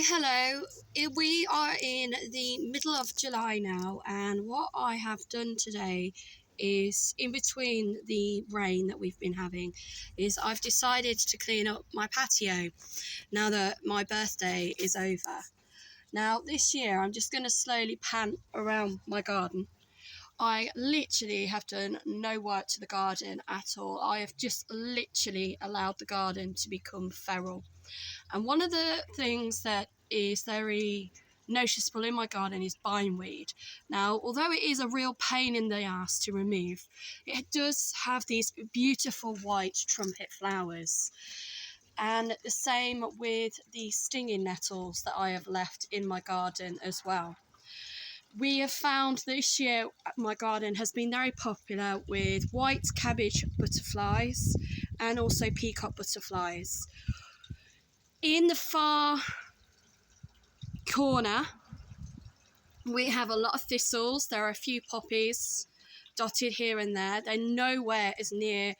Hello. We are in the middle of July now, and what I have done today is, in between the rain that we've been having, is I've decided to clean up my patio now that my birthday is over. Now, this year, I'm just going to slowly pan around my garden. I literally have done no work to the garden at all. I have just literally allowed the garden to become feral. And one of the things that is very noticeable in my garden is bindweed. Now, although it is a real pain in the ass to remove, it does have these beautiful white trumpet flowers. And the same with the stinging nettles that I have left in my garden as well. We have found this year my garden has been very popular with white cabbage butterflies and also peacock butterflies. In the far corner, we have a lot of thistles. There are a few poppies dotted here and there. They're nowhere as near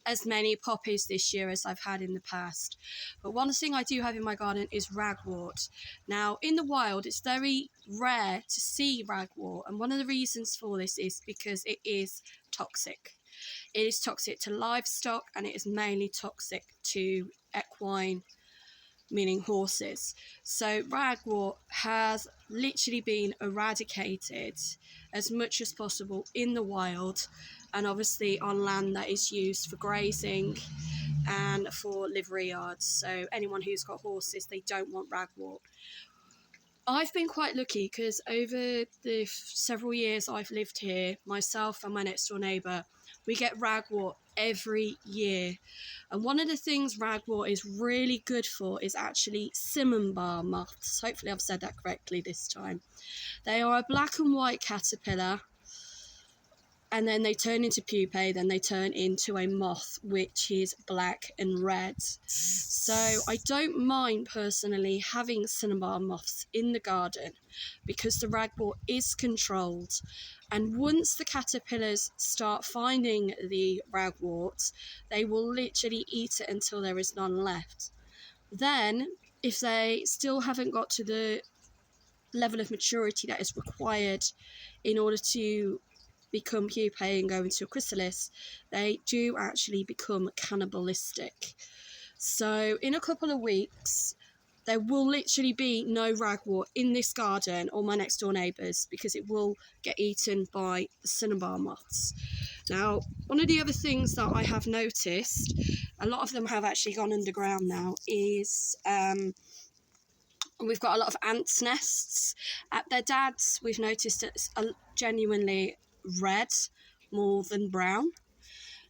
as many poppies this year as I've had in the past. But one thing I do have in my garden is ragwort. Now, in the wild, it's very rare to see ragwort, and one of the reasons for this is because it is toxic. It is toxic to livestock, and it is mainly toxic to equine, meaning horses. So ragwort has literally been eradicated as much as possible in the wild, and obviously on land that is used for grazing and for livery yards. So anyone who's got horses, they don't want ragwort. I've been quite lucky because over the several years I've lived here, myself and my next door neighbour, we get ragwort every year. And one of the things ragwort is really good for is actually cinnabar moths. Hopefully I've said that correctly this time. They are a black and white caterpillar, and then they turn into pupae, then they turn into a moth, which is black and red. So I don't mind personally having cinnabar moths in the garden because the ragwort is controlled. And once the caterpillars start finding the ragwort, they will literally eat it until there is none left. Then, if they still haven't got to the level of maturity that is required in order to become pupae and go into a chrysalis, they do actually become cannibalistic. So in a couple of weeks, there will literally be no ragwort in this garden or my next door neighbours because it will get eaten by the cinnabar moths. Now, one of the other things that I have noticed, a lot of them have actually gone underground now, is we've got a lot of ants' nests. At their dad's, we've noticed it's genuinely red more than brown,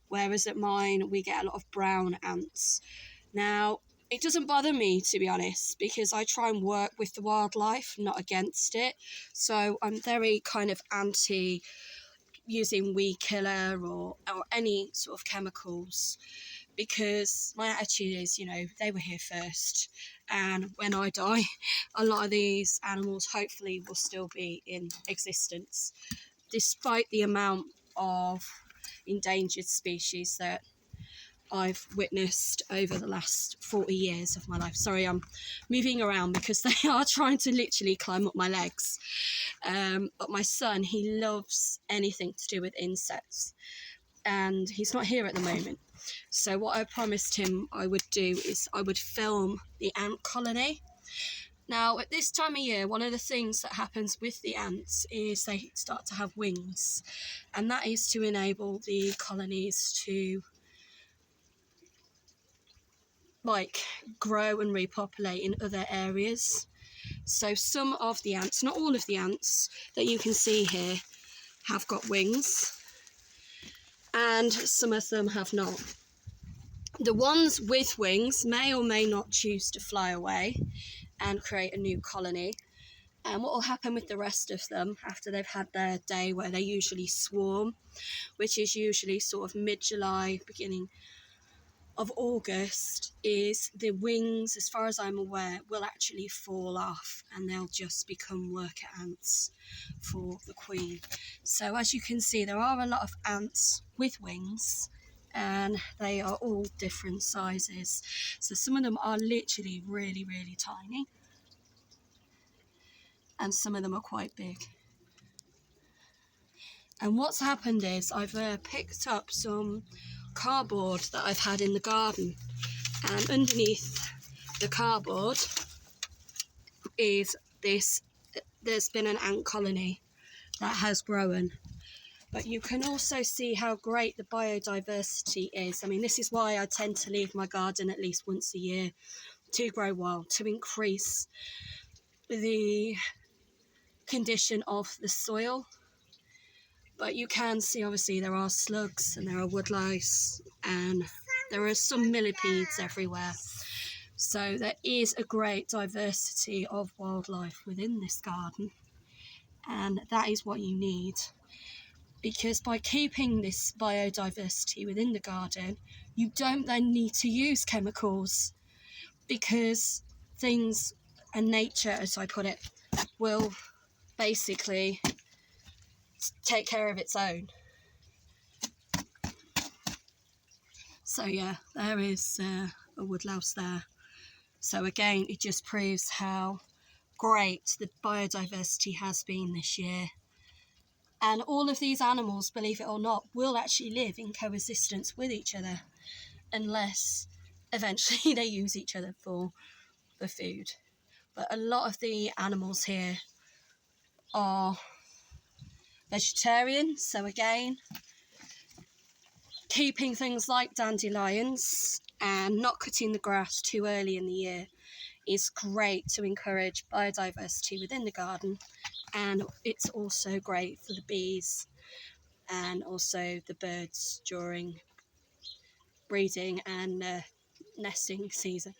whereas at mine we get a lot of brown ants. Now, it doesn't bother me, to be honest, because I try and work with the wildlife, not against it. So I'm very kind of anti using weed killer or any sort of chemicals, because my attitude is, they were here first, and when I die, a lot of these animals hopefully will still be in existence, despite the amount of endangered species that I've witnessed over the last 40 years of my life. Sorry, I'm moving around because they are trying to literally climb up my legs. But my son, he loves anything to do with insects, and he's not here at the moment. So what I promised him I would do is I would film the ant colony. Now, at this time of year, one of the things that happens with the ants is they start to have wings, and that is to enable the colonies to grow and repopulate in other areas. So some of the ants, not all of the ants that you can see here, have got wings, and some of them have not. The ones with wings may or may not choose to fly away and create a new colony. And what will happen with the rest of them after they've had their day, where they usually swarm, which is usually sort of mid-July, beginning of August, is the wings, as far as I'm aware, will actually fall off and they'll just become worker ants for the queen. So as you can see, there are a lot of ants with wings, and they are all different sizes. So some of them are literally really, really tiny. and some of them are quite big. And what's happened is I've picked up some cardboard that I've had in the garden, and underneath the cardboard is this, there's been an ant colony that has grown. But you can also see how great the biodiversity is. I mean, this is why I tend to leave my garden at least once a year to grow wild, to increase the condition of the soil. But you can see, obviously, there are slugs and there are woodlice and there are some millipedes everywhere. So there is a great diversity of wildlife within this garden, and that is what you need. Because by keeping this biodiversity within the garden, you don't then need to use chemicals, because things and nature, as I put it, will basically take care of its own. So yeah, there is a woodlouse there. So again, it just proves how great the biodiversity has been this year. And all of these animals, believe it or not, will actually live in coexistence with each other, unless eventually they use each other for food. But a lot of the animals here are vegetarian, so again, keeping things like dandelions and not cutting the grass too early in the year is great to encourage biodiversity within the garden, and it's also great for the bees and also the birds during breeding and nesting season.